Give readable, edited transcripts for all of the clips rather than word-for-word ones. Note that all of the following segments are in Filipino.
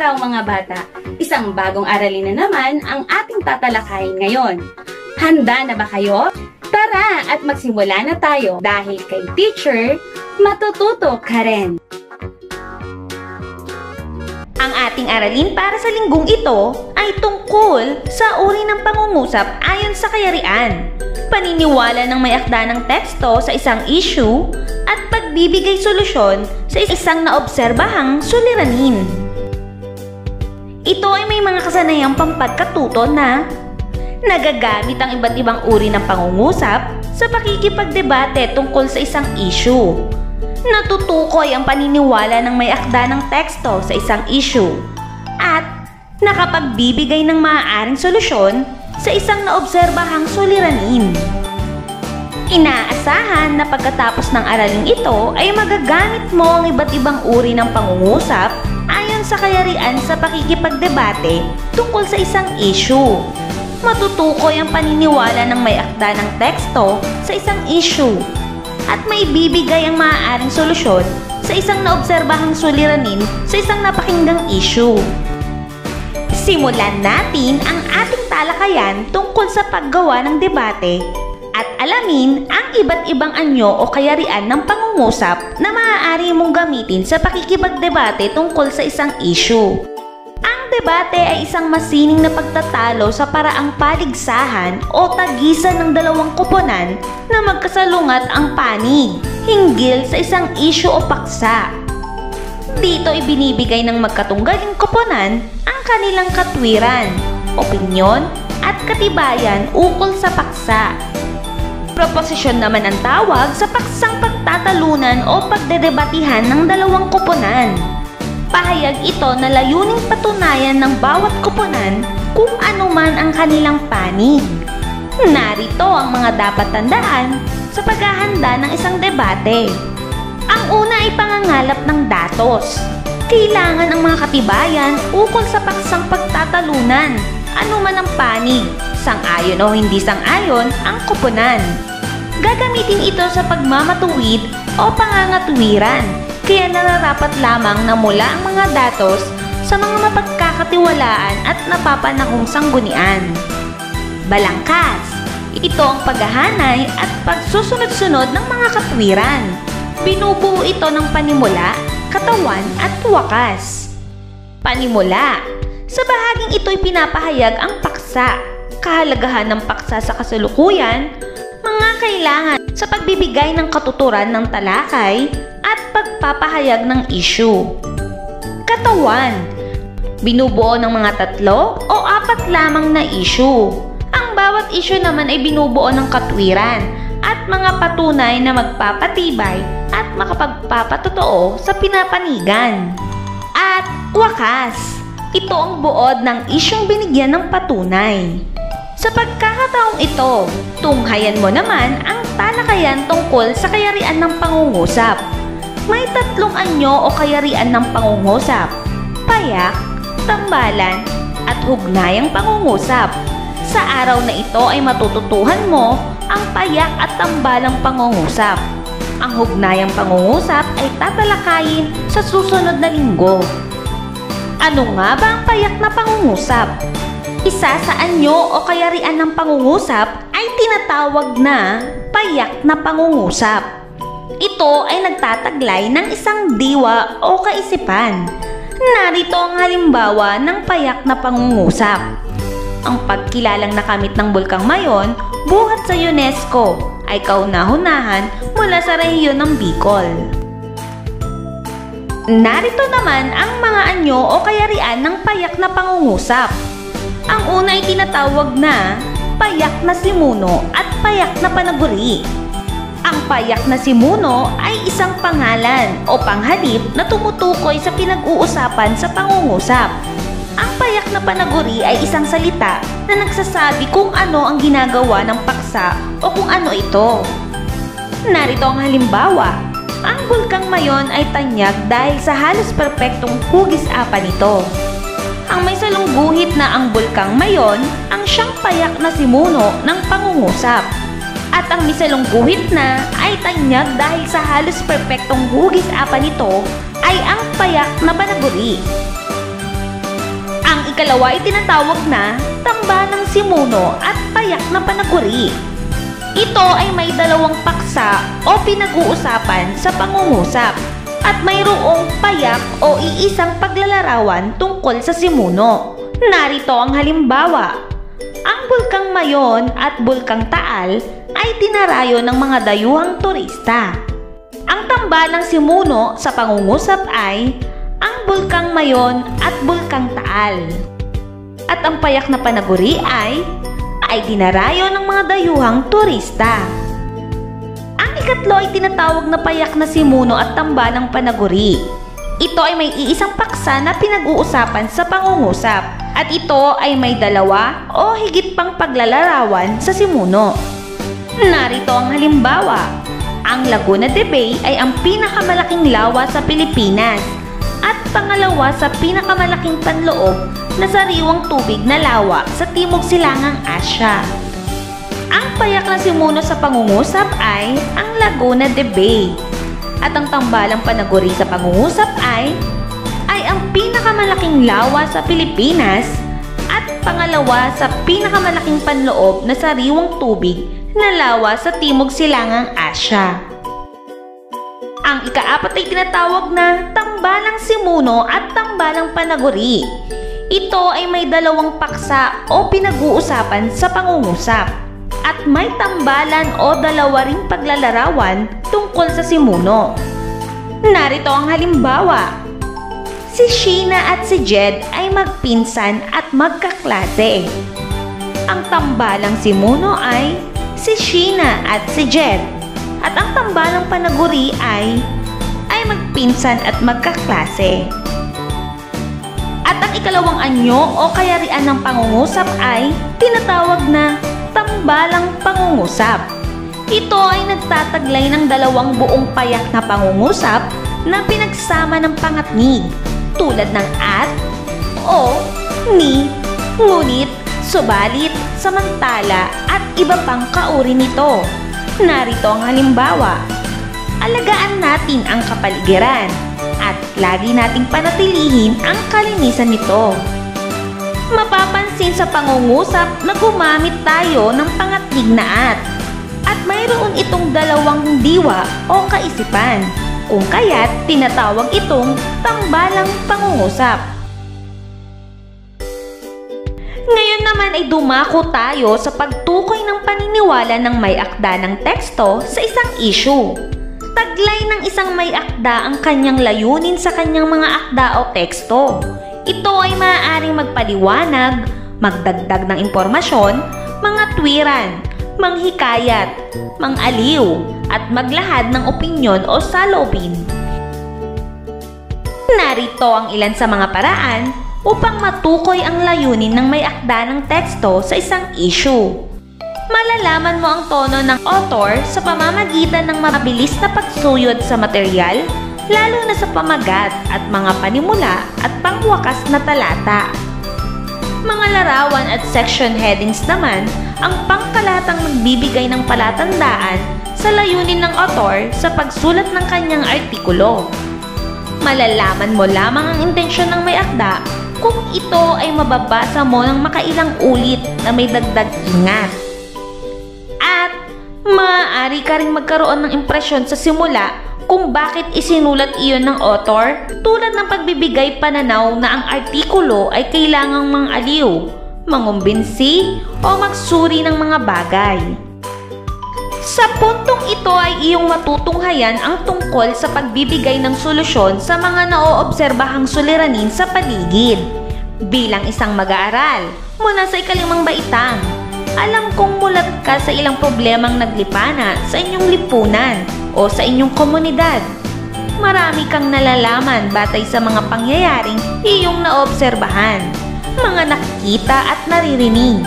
araw mga bata! Isang bagong aralin na naman ang ating tatalakayin ngayon. Handa na ba kayo? Tara at magsimula na tayo dahil kay teacher, matututo ka rin. Ang ating aralin para sa linggong ito ay tungkol sa uri ng pangungusap ayon sa kayarian, paniniwala ng may akda ng teksto sa isang issue, at pagbibigay solusyon sa isang naobserbahang suliranin. Ito ay may mga kasanayang pampagkatuto na nagagamit ang iba't ibang uri ng pangungusap sa pakikipagdebate tungkol sa isang issue. Natutukoy ang paniniwala ng may akda ng teksto sa isang issue at nakapagbibigay ng maaaring solusyon sa isang naobserbahang suliranin. Inaasahan na pagkatapos ng araling ito ay magagamit mo ang iba't ibang uri ng pangungusap ayon sa kayarian sa pakikipagdebate tungkol sa isang issue. Matutukoy ang paniniwala ng may akda ng teksto sa isang issue at may bibigay ang maaaring solusyon sa isang naobserbahang suliranin sa isang napakinggang issue. Simulan natin ang ating talakayan tungkol sa paggawa ng debate at alamin ang iba't ibang anyo o kayarian ng pangungusap na maaari mong gamitin sa pakikipagdebate tungkol sa isang issue. Ang debate ay isang masining na pagtatalo sa paraang paligsahan o tagisan ng dalawang koponan na magkasalungat ang panig hinggil sa isang issue o paksa. Dito ibinibigay ng magkatunggaling koponan ang kanilang katwiran, opinyon at katibayan ukol sa paksa. Proposisyon naman ang tawag sa paksang pagtatalunan o pagdedebatihan ng dalawang koponan. Pahayag ito na layuning patunayan ng bawat koponan kung ano man ang kanilang panig. Narito ang mga dapat tandaan sa paghahanda ng isang debate. Ang una ay pangangalap ng datos. Kailangan ang mga katibayan ukol sa paksang pagtatalunan, ano man ang panig, sang-ayon o hindi sang-ayon ang koponan. Gagamitin ito sa pagmamatuwid o pangangatwiran, kaya nararapat lamang na mula ang mga datos sa mga mapagkakatiwalaan at napapanahong sanggunian. Balangkas. Ito ang paghahanay at pagsusunod-sunod ng mga katwiran. Binubuo ito ng panimula, katawan at wakas. Panimula. Sa bahaging ito'y pinapahayag ang paksa, kahalagahan ng paksa sa kasalukuyan, mga kailangan sa pagbibigay ng katuturan ng talakay at pagpapahayag ng issue. Katawan. Binubuo ng mga 3 o 4 lamang na issue. Ang bawat issue naman ay binubuo ng katwiran at mga patunay na magpapatibay at makapagpapatotoo sa pinapanigan. At wakas. Ito ang buod ng isyong binigyan ng patunay. Sa pagkakataong ito, tunghayan mo naman ang talakayan tungkol sa kayarian ng pangungusap. May 3 anyo o kayarian ng pangungusap: payak, tambalan, at hugnayang pangungusap. Sa araw na ito ay matututuhan mo ang payak at tambalang pangungusap. Ang hugnayang pangungusap ay tatalakayin sa susunod na linggo. Ano nga ba ang payak na pangungusap? Isa sa anyo o kayarian ng pangungusap ay tinatawag na payak na pangungusap. Ito ay nagtataglay ng isang diwa o kaisipan. Narito ang halimbawa ng payak na pangungusap. Ang pagkilalang nakamit ng Bulkang Mayon buhat sa UNESCO ay kauna-unahan mula sa rehiyon ng Bicol. Narito naman ang mga anyo o kayarian ng payak na pangungusap. Ang una ay tinatawag na payak na simuno at payak na panaguri. Ang payak na simuno ay isang pangalan o panghalip na tumutukoy sa pinag-uusapan sa pangungusap. Ang payak na panaguri ay isang salita na nagsasabi kung ano ang ginagawa ng paksa o kung ano ito. Narito ang halimbawa. Ang Bulkang Mayon ay tanyag dahil sa halos perpektong hugis-apa nito. Ang may salungguhit na ang Bulkang Mayon ang siyang payak na simuno ng pangungusap. At ang may salungguhit na ay tanyag dahil sa halos perpektong hugis-apa nito ay ang payak na panaguri. ikalawa ay tinatawag na tambalang simuno at payak na panaguri. Ito ay may dalawang paksa o pinag-uusapan sa pangungusap at mayroong payak o iisang paglalarawan tungkol sa simuno. Narito ang halimbawa. Ang Bulkang Mayon at Bulkang Taal ay dinarayo ng mga dayuhang turista. Ang tambalang simuno sa pangungusap ay ang Bulkang Mayon at Bulkang Taal. At ang payak na panaguri ay dinarayo ng mga dayuhang turista. Ang ikatlo ay tinatawag na payak na simuno at tambalang panaguri. Ito ay may iisang paksa na pinag-uusapan sa pangungusap at ito ay may dalawa o higit pang paglalarawan sa simuno. Narito ang halimbawa. Ang Laguna de Bay ay ang pinakamalaking lawa sa Pilipinas at pangalawa sa pinakamalaking panloob na sariwang tubig na lawa sa Timog Silangang Asya. Ang payak na simuno sa pangungusap ay ang Laguna de Bay. At ang tambalang panaguri sa pangungusap ay ang pinakamalaking lawa sa Pilipinas at pangalawa sa pinakamalaking panloob na sariwang tubig na lawa sa Timog Silangang Asya. Ang ikaapat ay tinatawag na tambalang simuno at tambalang panaguri. Ito ay may dalawang paksa o pinag-uusapan sa pangungusap at may tambalan o dalawa ring paglalarawan tungkol sa simuno. Narito ang halimbawa. Si Sheena at si Jed ay magpinsan at magkaklase. Ang tambalang simuno ay si Sheena at si Jed. At ang tambalang panaguri ay magpinsan at magkaklase. At ang ikalawang anyo o kayarian ng pangungusap ay tinatawag na tambalang pangungusap. Ito ay nagtataglay ng dalawang buong payak na pangungusap na pinagsama ng pangatnig tulad ng at, o, ni, ngunit, subalit, samantala at iba pang kauri nito. Narito ang halimbawa. Alagaan natin ang kapaligiran at lagi nating panatilihin ang kalinisan nito. Mapapansin sa pangungusap na gumamit tayo ng pangatnig na at mayroon itong dalawang diwa o kaisipan, kung kaya't tinatawag itong tambalang pangungusap. Ngayon naman ay dumako tayo sa pagtukoy ng paniniwala ng may akda ng teksto sa isang issue. Taglay ng isang may akda ang kanyang layunin sa kanyang mga akda o teksto. Ito ay maaaring magpaliwanag, magdagdag ng impormasyon, mga tuwiran, manghikayat, mangaliw, at maglahad ng opinyon o saloobin. Narito ang ilan sa mga paraan upang matukoy ang layunin ng may akda ng teksto sa isang issue. Malalaman mo ang tono ng author sa pamamagitan ng mabilis na pagsuyod sa material, lalo na sa pamagat at mga panimula at pangwakas na talata. Mga larawan at section headings naman ang pangkalatang magbibigay ng palatandaan sa layunin ng author sa pagsulat ng kanyang artikulo. Malalaman mo lamang ang intensyon ng may akda kung ito ay mababasa mo ng makailang ulit na may dagdag ingat. At maaari ka ring magkaroon ng impresyon sa simula kung bakit isinulat iyon ng author, tulad ng pagbibigay pananaw na ang artikulo ay kailangang mangaliw, mangumbinsi o magsuri ng mga bagay. Sa puntong ito ay iyong matutunghayan ang tungkol sa pagbibigay ng solusyon sa mga naoobserbahang suliranin sa paligid. Bilang isang mag-aaral mula sa ikalimang baitang, alam kong mulat ka sa ilang problemang naglipana sa inyong lipunan o sa inyong komunidad. Marami kang nalalaman batay sa mga pangyayaring iyong naobserbahan, mga nakikita at naririnig.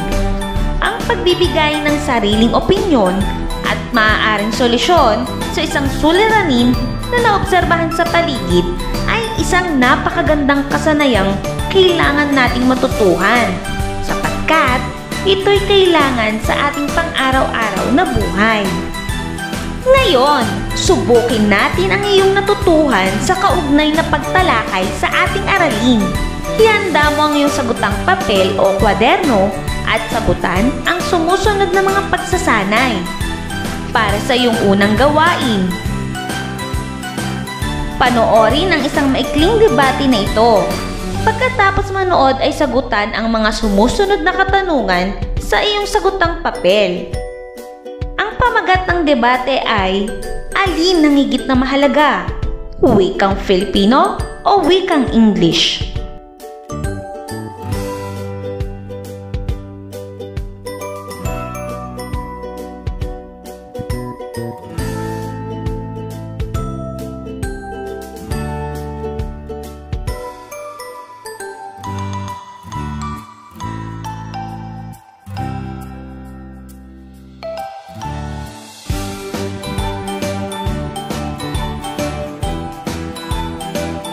Ang pagbibigay ng sariling opinyon at maaaring solusyon sa isang suliranin na naobserbahan sa paligid ay isang napakagandang kasanayang kailangan nating matutuhan sapagkat ito'y kailangan sa ating pang-araw-araw na buhay. Ngayon, subukin natin ang iyong natutuhan sa kaugnay na pagtalakay sa ating aralin. Ihanda mo ang iyong sagutang papel o kwaderno at sagutan ang sumusunod na mga pagsasanay. Para sa iyong unang gawain, panoorin ang isang maikling debate na ito. Pagkatapos manood ay sagutan ang mga sumusunod na katanungan sa iyong sagutang papel. Ang pamagat ng debate ay, alin ang higit na mahalaga? Wikang Filipino o wikang English?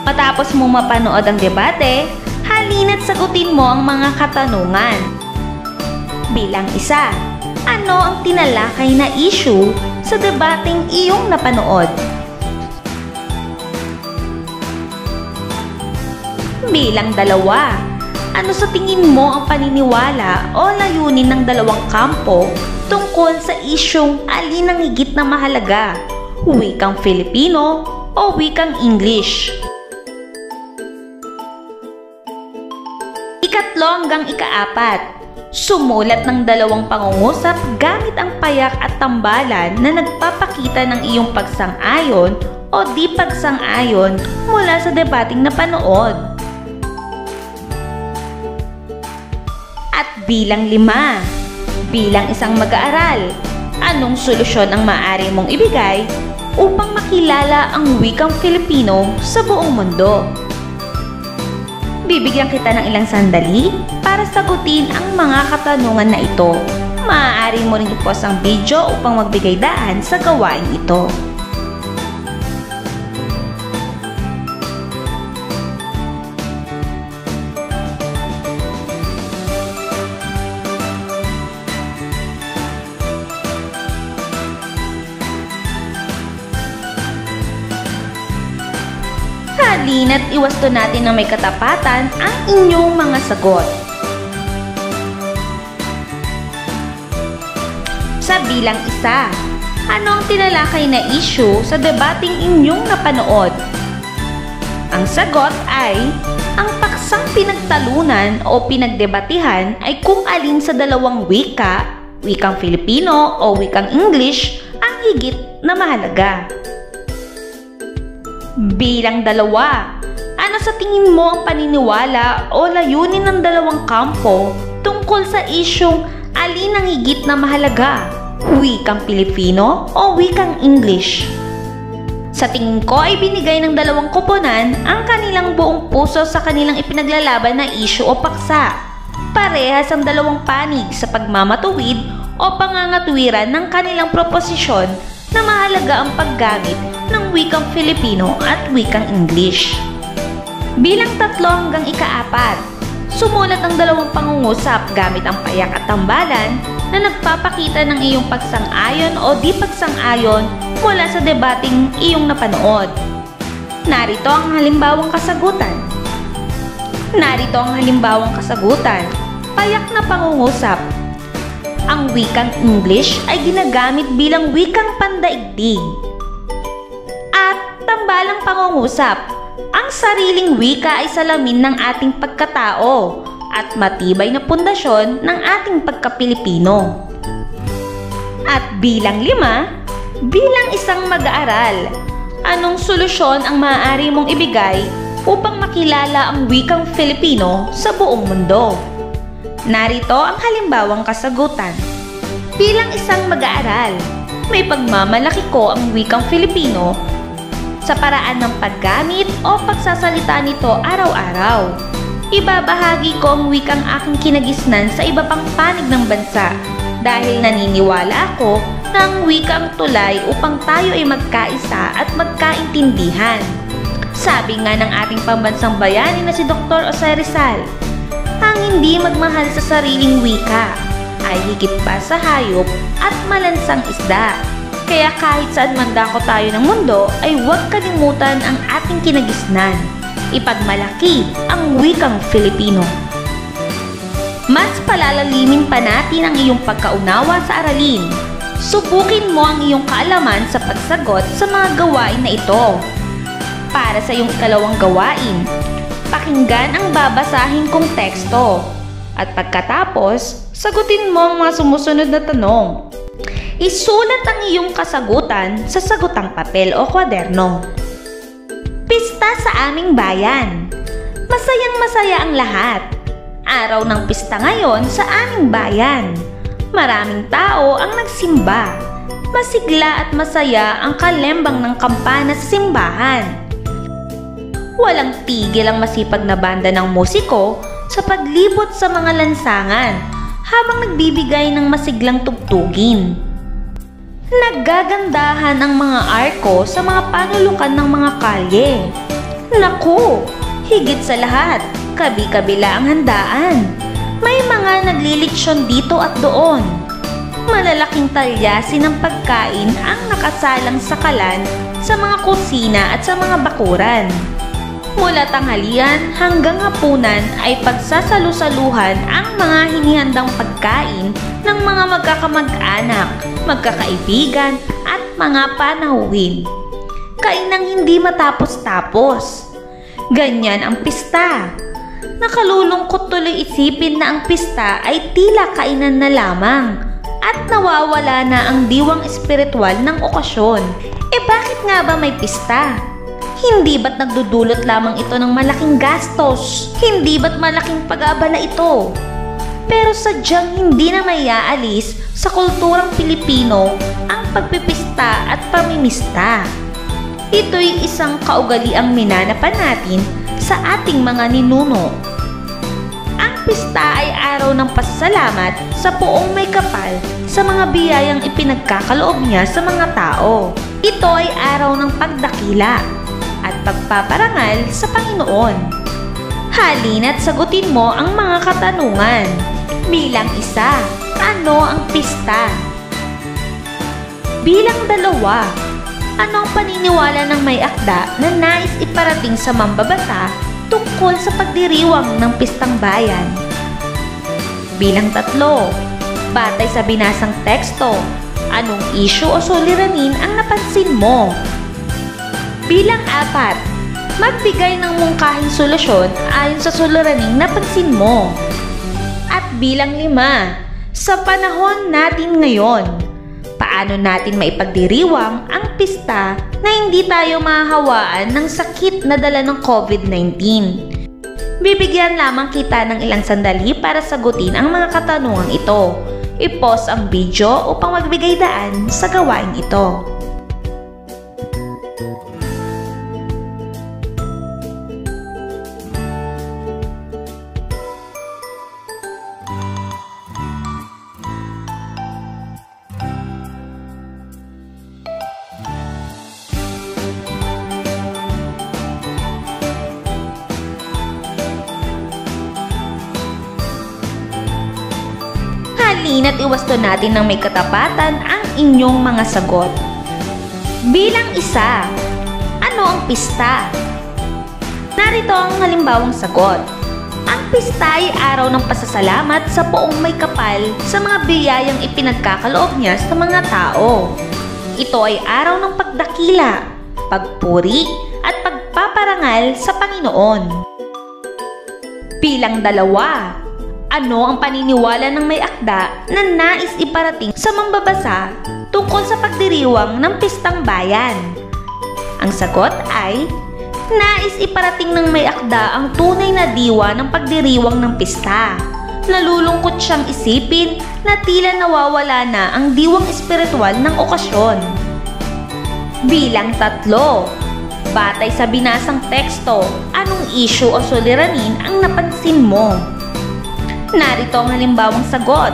Matapos mo mapanood ang debate, halina't sagutin mo ang mga katanungan. Bilang isa, ano ang tinalakay na issue sa debateng iyong napanood? Bilang dalawa, ano sa tingin mo ang paniniwala o layunin ng dalawang kampo tungkol sa isyung alin ang higit na mahalaga? Wikang Filipino o wikang English? Ikatlo hanggang ikaapat, sumulat ng dalawang pangungusap gamit ang payak at tambalan na nagpapakita ng iyong pagsang-ayon o di pagsang-ayon mula sa debating napanood. At bilang 5, bilang isang mag-aaral, anong solusyon ang maaari mong ibigay upang makilala ang wikang Filipino sa buong mundo? Bibigyan kita ng ilang sandali para sagutin ang mga katanungan na ito. Maaari mo rin i-pause ang video upang magbigay daan sa gawain ito. Halina't iwasto natin ng may katapatan ang inyong mga sagot. Sa bilang 1, ano ang tinalakay na issue sa debating inyong napanood? Ang sagot ay, ang paksang pinagtalunan o pinagdebatihan ay kung alin sa dalawang wika, wikang Filipino o wikang English, ang higit na mahalaga. Bilang 2, ano sa tingin mo ang paniniwala o layunin ng dalawang kampo tungkol sa isyung alin ang higit na mahalaga? Wikang Pilipino o wikang English? Sa tingin ko ay binigay ng dalawang koponan ang kanilang buong puso sa kanilang ipinaglalaban na issue o paksa. Parehas ang dalawang panig sa pagmamatuwid o pangangatwiran ng kanilang proposisyon na mahalaga ang paggamit ng wikang Filipino at wikang English. Bilang 3 hanggang ika-4, sumulat ang dalawang pangungusap gamit ang payak at tambalan na nagpapakita ng iyong pagsang-ayon o di pagsang-ayon mula sa debating iyong napanood. Narito ang halimbawang kasagutan. Payak na pangungusap. Ang wikang English ay ginagamit bilang wikang pandaigdig. At tambalang pangungusap, ang sariling wika ay salamin ng ating pagkatao at matibay na pundasyon ng ating pagka-Pilipino. At bilang 5, bilang isang mag-aaral, anong solusyon ang maaari mong ibigay upang makilala ang wikang Filipino sa buong mundo? Narito ang halimbawang kasagutan. Bilang isang mag-aaral, may pagmamalaki ko ang wikang Filipino sa paraan ng paggamit o pagsasalita nito araw-araw. Ibabahagi ko ang wikang aking kinagisnan sa iba pang panig ng bansa dahil naniniwala ako na ang wikang tulay upang tayo ay magkaisa at magkaintindihan. Sabi nga ng ating pambansang bayani na si Dr. Jose Rizal, ang hindi magmahal sa sariling wika ay higit pa sa hayop at malansang isda. Kaya kahit saan man dako tayo ng mundo ay huwag kalimutan ang ating kinagisnan. Ipagmalaki ang wikang Filipino. Mas palalalimin pa natin ang iyong pagkaunawa sa aralin. Subukin mo ang iyong kaalaman sa pagsagot sa mga gawain na ito. Para sa iyong ikalawang gawain, pakinggan ang babasahin kong teksto. At pagkatapos, sagutin mo ang mga sumusunod na tanong. Isulat ang iyong kasagutan sa sagutang papel o kwaderno. Pista sa aming bayan. Masayang-masaya ang lahat. Araw ng pista ngayon sa aming bayan. Maraming tao ang nagsimba. Masigla at masaya ang kalembang ng kampana sa simbahan. Walang tigil ang masipag na banda ng musiko sa paglibot sa mga lansangan habang nagbibigay ng masiglang tugtugin. Naggagandahan ang mga arko sa mga panulukan ng mga kalye. Naku, higit sa lahat, kabi-kabila ang handaan. May mga naglilitsyon dito at doon. Malalaking talyasin ng pagkain ang nakasalang sa kalan sa mga kusina at sa mga bakuran. Mula tanghalian hanggang hapunan ay pagsasalu-saluhan ang mga hinihandang pagkain ng mga magkakamag-anak, magkakaibigan at mga panahuhin. Kainang hindi matapos-tapos. Ganyan ang pista. Nakalulungkot tuloy isipin na ang pista ay tila kainan na lamang at nawawala na ang diwang espiritual ng okasyon. Bakit nga ba may pista? Hindi ba't nagdudulot lamang ito ng malaking gastos? Hindi ba't malaking pag-aabala ito? Pero sadyang hindi na maiaalis sa kulturang Pilipino ang pagpipista at pamimista. Ito'y isang kaugaliang minanapan natin sa ating mga ninuno. Ang pista ay araw ng pasasalamat sa Poong May Kapal sa mga biyayang ipinagkakaloob niya sa mga tao. Ito ay araw ng pagdakila at pagpaparangal sa Panginoon. Halina't sagutin mo ang mga katanungan. Bilang 1, ano ang pista? Bilang 2, ano ang paniniwala ng may akda na nais iparating sa mambabasa tungkol sa pagdiriwang ng pistang bayan? Bilang 3, batay sa binasang teksto, anong issue o suliranin ang napansin mo? Bilang 4, magbigay ng mungkahing solusyon ayon sa suliraning napansin mo. At bilang 5, sa panahon natin ngayon, paano natin maipagdiriwang ang pista na hindi tayo mahahawaan ng sakit na dala ng COVID-19? Bibigyan lamang kita ng ilang sandali para sagutin ang mga katanungang ito. I-pause ang video upang magbigay daan sa gawain ito. Halina't iwasto natin ng may katapatan ang inyong mga sagot. Bilang 1, ano ang pista? Narito ang halimbawang sagot. Ang pista ay araw ng pasasalamat sa Poong May Kapal sa mga biyayang ipinagkakaloob niya sa mga tao. Ito ay araw ng pagdakila, pagpuri at pagpaparangal sa Panginoon. Bilang 2, ano ang paniniwala ng may akda na nais iparating sa mambabasa tungkol sa pagdiriwang ng pistang bayan? Ang sagot ay, nais iparating ng may akda ang tunay na diwa ng pagdiriwang ng pista. Nalulungkot siyang isipin na tila nawawala na ang diwang espiritual ng okasyon. Bilang 3, batay sa binasang teksto, anong issue o suliranin ang napansin mo? Narito ang halimbawang sagot.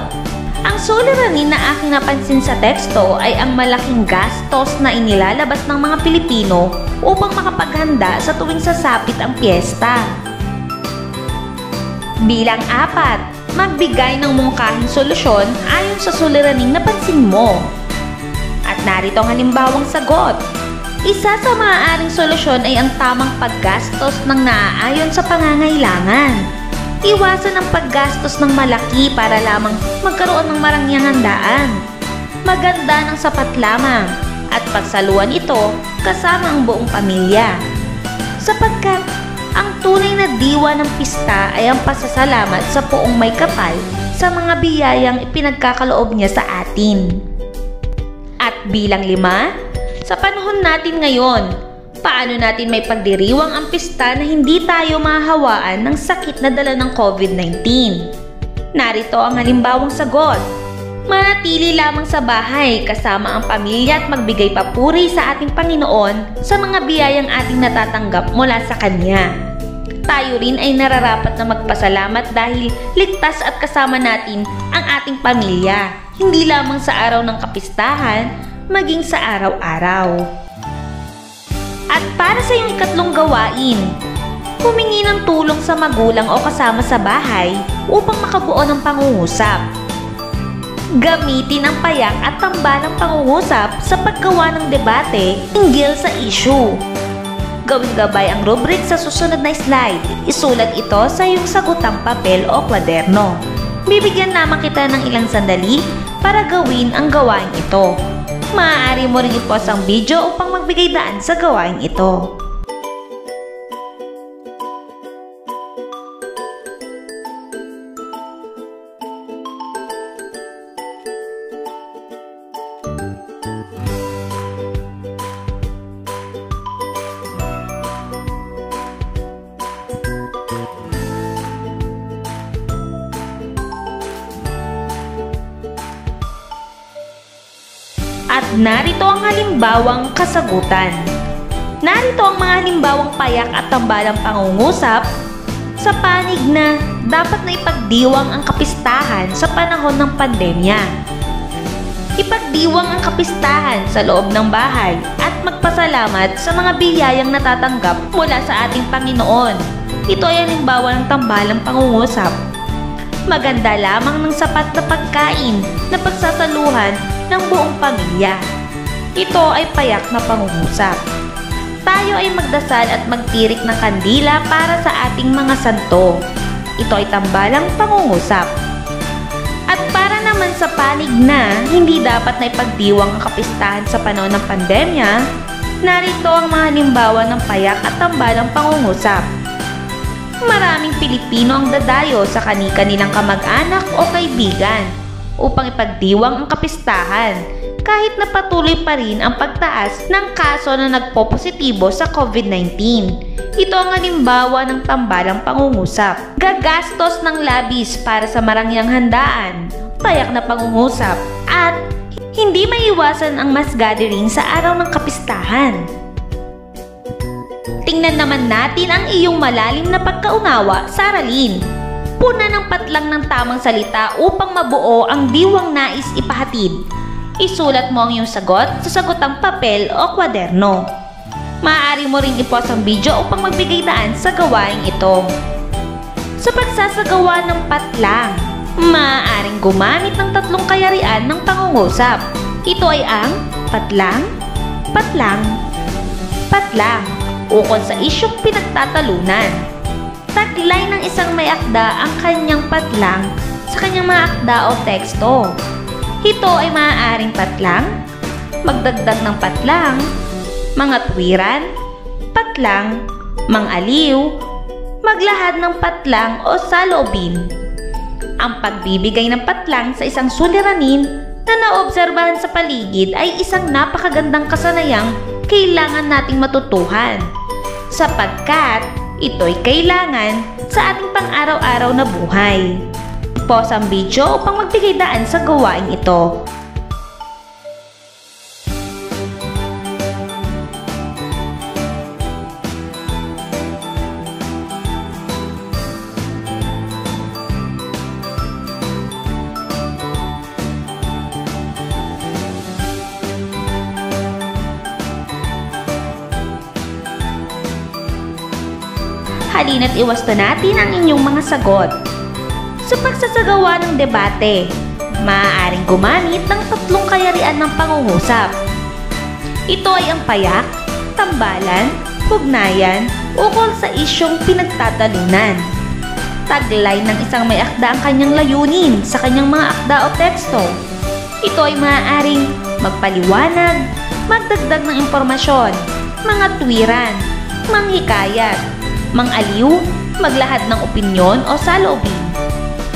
Ang suliranin na aking napansin sa teksto ay ang malaking gastos na inilalabas ng mga Pilipino upang makapaghanda sa tuwing sasapit ang piyesta. Bilang 4, magbigay ng mungkahing solusyon ayon sa suliraning napansin mo. At narito ang halimbawang sagot. Isa sa maaaring solusyon ay ang tamang paggastos ng naaayon sa pangangailangan. Iwasan ang paggastos ng malaki para lamang magkaroon ng marangyang handaan. Maganda ng sapat lamang at pagsaluhan ito kasama ang buong pamilya. Sapagkat ang tunay na diwa ng pista ay ang pasasalamat sa Poong May Kapal sa mga biyayang ipinagkakaloob niya sa atin. At bilang 5, sa panahon natin ngayon, paano natin may pagdiriwang ang pista na hindi tayo mahawaan ng sakit na dala ng COVID-19? Narito ang halimbawang sagot. Manatili lamang sa bahay kasama ang pamilya at magbigay papuri sa ating Panginoon sa mga biyayang ating natatanggap mula sa Kanya. Tayo rin ay nararapat na magpasalamat dahil ligtas at kasama natin ang ating pamilya, hindi lamang sa araw ng kapistahan, maging sa araw-araw. At para sa iyong ikatlong gawain, humingi ng tulong sa magulang o kasama sa bahay upang makabuo ng pangungusap. Gamitin ang payak at tambalang pangungusap sa paggawa ng debate hinggil sa issue. Gawing gabay ang rubric sa susunod na slide. Isulat ito sa iyong sagutang papel o kwaderno. Bibigyan lamang kita ng ilang sandali para gawin ang gawain ito. Maaari mo rin i-pause ang video upang magbigay daan sa gawain ito. At narito ang halimbawang kasagutan. Narito ang mga halimbawang payak at tambalang pangungusap sa panig na dapat na ipagdiwang ang kapistahan sa panahon ng pandemya. Ipagdiwang ang kapistahan sa loob ng bahay at magpasalamat sa mga biyayang natatanggap mula sa ating Panginoon. Ito ay halimbawa ng tambalang pangungusap. Maganda lamang ng sapat na pagkain na pagsasaluhan ng buong pamilya. Ito ay payak na pangungusap. Tayo ay magdasal at magtirik ng kandila para sa ating mga santo. Ito ay tambalang pangungusap. At para naman sa panig na hindi dapat na ipagdiwang ang kapistahan sa panahon ng pandemya, narito ang mga halimbawa ng payak at tambalang pangungusap. Maraming Pilipino ang dadayo sa kani-kanilang kamag-anak o kaibigan upang ipagdiwang ang kapistahan kahit na patuloy pa rin ang pagtaas ng kaso na nagpopositibo sa COVID-19. Ito ang halimbawa ng tambalang pangungusap. Gagastos ng labis para sa marangyang handaan, payak na pangungusap, at hindi maiwasan ang mass gathering sa araw ng kapistahan. Tingnan naman natin ang iyong malalim na pagkaunawa sa aralin. Puna ng patlang ng tamang salita upang mabuo ang diwang nais ipahatid. Isulat mo ang iyong sagot sa sagutang papel o kwaderno. Maaari mo rin i-pause ang video upang magbigay daan sa gawain ito. Sa pagsasagawa ng patlang, maaaring gumamit ng 3 kayarian ng pangungusap. Ito ay ang patlang, patlang, patlang, ukol sa isyong pinagtatalunan. Taglay ng isang may akda ang kanyang patlang sa kanyang mga akda o teksto. Ito ay maaaring patlang, magdagdag ng patlang, mga tuwiran, patlang, mangaliw, maglahad ng patlang o saloobin. Ang pagbibigay ng patlang sa isang suliranin na naobserbahan sa paligid ay isang napakagandang kasanayang kailangan nating matutuhan, sapagkat ito'y kailangan sa ating pang-araw-araw na buhay. Pause ang video upang magbigay daan sa gawain ito. Halina't iwasta natin ang inyong mga sagot. Sa pagsasagawa ng debate, maaaring gumamit ng 3 kayarian ng pangungusap. Ito ay ang payak, tambalan, ugnayan, ukol sa isyong pinagtatalunan. Taglay ng isang may akda ang kanyang layunin sa kanyang mga akda o teksto. Ito ay maaaring magpaliwanag, magdagdag ng impormasyon, mga tuwiran, manghikayat, mangaliw, maglahad ng opinyon o saloobin.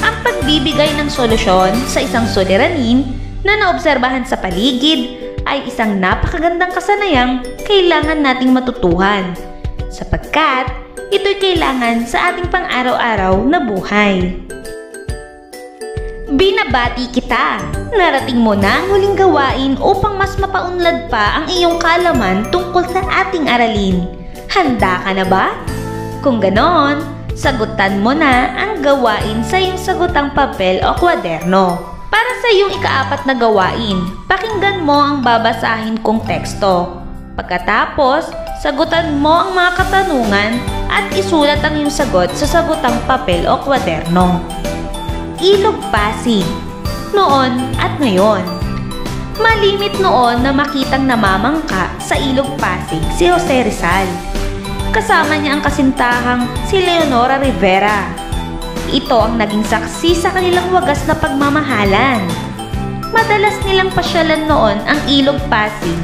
Ang pagbibigay ng solusyon sa isang suliranin na naobserbahan sa paligid ay isang napakagandang kasanayang kailangan nating matutuhan, sapagkat ito'y kailangan sa ating pang-araw-araw na buhay. Binabati kita! Narating mo na ang huling gawain upang mas mapaunlad pa ang iyong kaalaman tungkol sa ating aralin. Handa ka na ba? Kung ganon, sagutan mo na ang gawain sa iyong sagutang papel o kwaderno. Para sa iyong ika-4 na gawain, pakinggan mo ang babasahin kong teksto. Pagkatapos, sagutan mo ang mga katanungan at isulat ang iyong sagot sa sagutang papel o kwaderno. Ilog Pasig, noon at ngayon. Malimit noon na makitang namamangka sa Ilog Pasig si Jose Rizal. Kasama niya ang kasintahang si Leonora Rivera. Ito ang naging saksi sa kanilang wagas na pagmamahalan. Madalas nilang pasyalan noon ang Ilog Pasig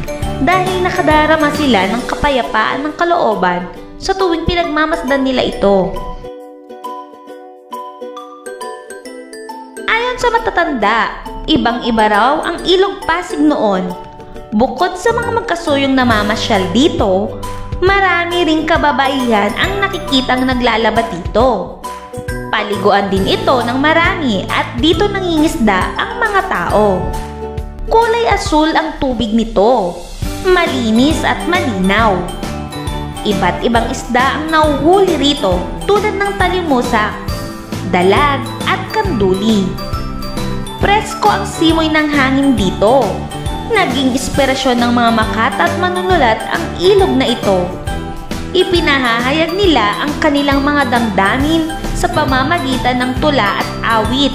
dahil nakadarama sila ng kapayapaan ng kalooban sa tuwing pinagmamasdan nila ito. Ayon sa matatanda, ibang-iba raw ang Ilog Pasig noon. Bukod sa mga magkasuyong namamasyal dito, marami ring kababaihan ang nakikitang naglalaba dito. Paliguan din ito ng marami at dito nangingisda ang mga tao. Kulay asul ang tubig nito, malinis at malinaw. Iba't ibang isda ang nahuhuli rito tulad ng talimusak, dalag at kanduli. Presko ang simoy ng hangin dito. Naging inspirasyon ng mga makata at manunulat ang ilog na ito. Ipinahahayag nila ang kanilang mga damdamin sa pamamagitan ng tula at awit.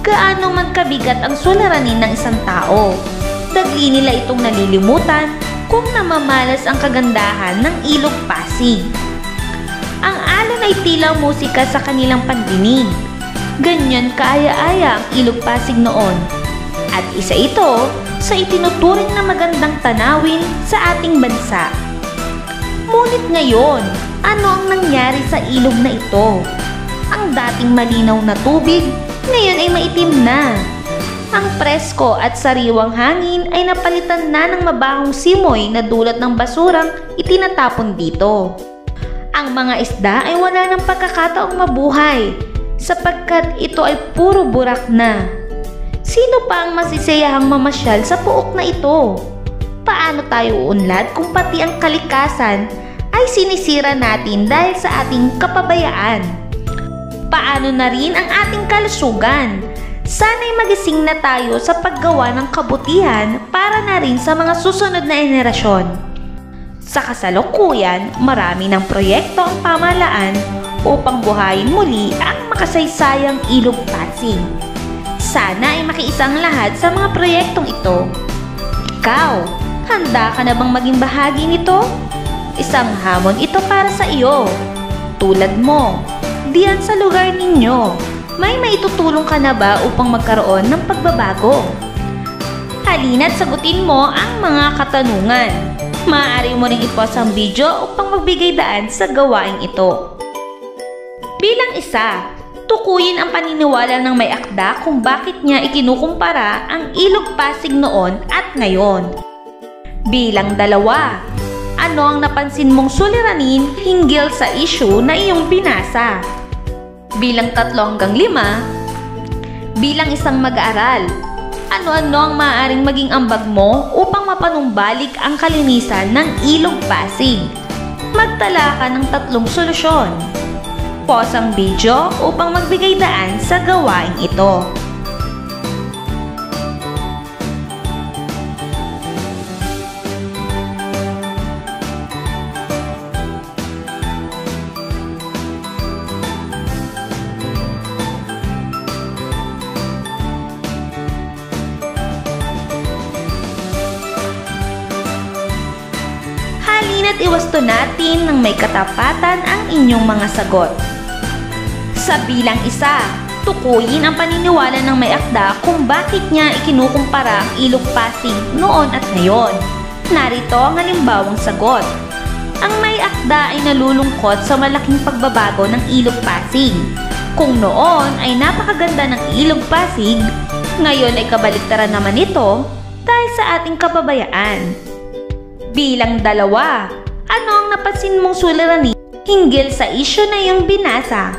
Gaano man kabigat ang suliranin ng isang tao, dagli nila itong nalilimutan kung namamalas ang kagandahan ng Ilog Pasig. Ang alon ay tila musika sa kanilang pandinig. Ganyan kaaya-aya ang Ilog Pasig noon. At isa ito sa itinuturing na magandang tanawin sa ating bansa. Ngunit ngayon, ano ang nangyari sa ilog na ito? Ang dating malinaw na tubig, ngayon ay maitim na. Ang presko at sariwang hangin ay napalitan na ng mabahong simoy na dulot ng basurang itinatapon dito. Ang mga isda ay wala ng pagkakataong mabuhay, sapagkat ito ay puro burak na. Sino pa ang masisiyahang mamasyal sa puok na ito? Paano tayo uunlad kung pati ang kalikasan ay sinisira natin dahil sa ating kapabayaan? Paano na rin ang ating kalusugan? Sana'y magising na tayo sa paggawa ng kabutihan para na rin sa mga susunod na henerasyon. Sa kasalukuyan, marami ng proyekto ang pamahalaan upang buhayin muli ang makasaysayang Ilog Pasig. Sana ay makiisang lahat sa mga proyektong ito. Ikaw, handa ka na bang maging bahagi nito? Isang hamon ito para sa iyo. Tulad mo, diyan sa lugar ninyo, may maitutulong ka na ba upang magkaroon ng pagbabago? Halina't sagutin mo ang mga katanungan. Maaari mo ring i-pause ang video upang magbigay daan sa gawain ito. Bilang isa, tukuyin ang paniniwala ng may akda kung bakit niya ikinukumpara ang Ilog Pasig noon at ngayon. Bilang 2, ano ang napansin mong suliranin hinggil sa issue na iyong binasa? Bilang 3 hanggang 5, bilang isang mag-aaral, ano-ano ang maaaring maging ambag mo upang mapanumbalik ang kalinisan ng Ilog Pasig? Magtala ka ng 3 solusyon. Pause ang video upang magbigay daan sa gawain ito. ihusto natin ng may katapatan ang inyong mga sagot. Sa bilang 1, tukuyin ang paniniwala ng may akda kung bakit niya ikinukumpara ang Ilog Pasig noon at ngayon. Narito ang halimbawang sagot. Ang may akda ay nalulungkot sa malaking pagbabago ng Ilog Pasig. Kung noon ay napakaganda ng Ilog Pasig, ngayon ay kabaliktaran naman ito dahil sa ating kapabayaan. Bilang 2, ano ang napansin mong suliranin hinggil sa isyu na iyong binasa?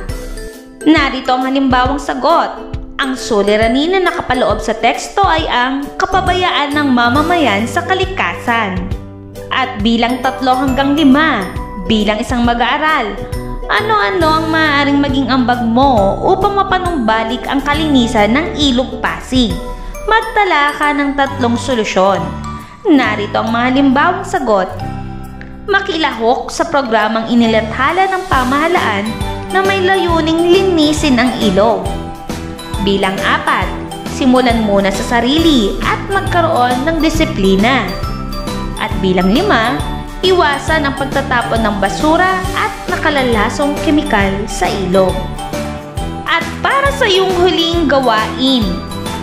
Narito ang halimbawang sagot. Ang suliranin na nakapaloob sa teksto ay ang kapabayaan ng mamamayan sa kalikasan. At bilang 3 hanggang 5, bilang isang mag-aaral, ano-ano ang maaaring maging ambag mo upang mapanumbalik ang kalinisan ng Ilog Pasig? Magtala ka ng 3 solusyon. Narito ang mga halimbawang sagot. Makilahok sa programang inilathala ng pamahalaan na may layuning linisin ang ilog. Bilang 4, simulan muna sa sarili at magkaroon ng disiplina. At bilang 5, iwasan ang pagtatapon ng basura at nakalalasong kemikal sa ilog. At para sa iyong huling gawain,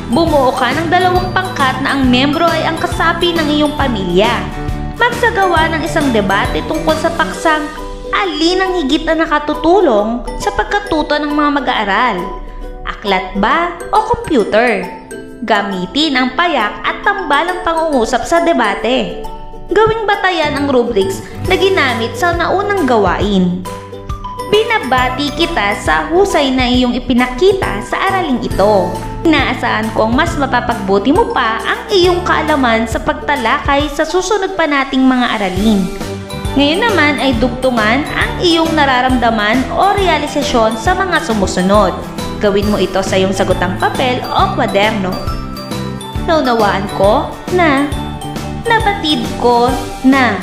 bumuo ka ng 2 pangkat na ang membro ay ang kasapi ng iyong pamilya. Magsagawa ng isang debate tungkol sa paksang alin ang higit na nakatutulong sa pagkatuto ng mga mag-aaral. Aklat ba o computer? Gamitin ang payak at tambalang pangungusap sa debate. Gawing batayan ang rubrics na ginamit sa naunang gawain. Binabati kita sa husay na iyong ipinakita sa araling ito. Inaasahan kong mas mapapagbuti mo pa ang iyong kaalaman sa pagtalakay sa susunod pa nating mga aralin. Ngayon naman ay dugtungan ang iyong nararamdaman o realisasyon sa mga sumusunod. Gawin mo ito sa iyong sagutang papel o kwaderno. Naunawaan ko na, nabatid ko na,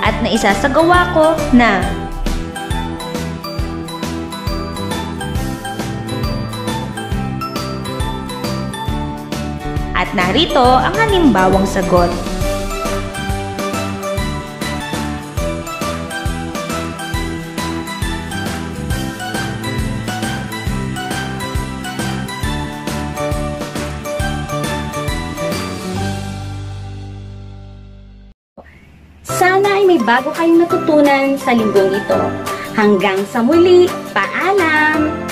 at naisasagawa ko na. At narito ang halimbawang sagot. Sana ay may bago kayong natutunan sa linggong ito. Hanggang sa muli, paalam!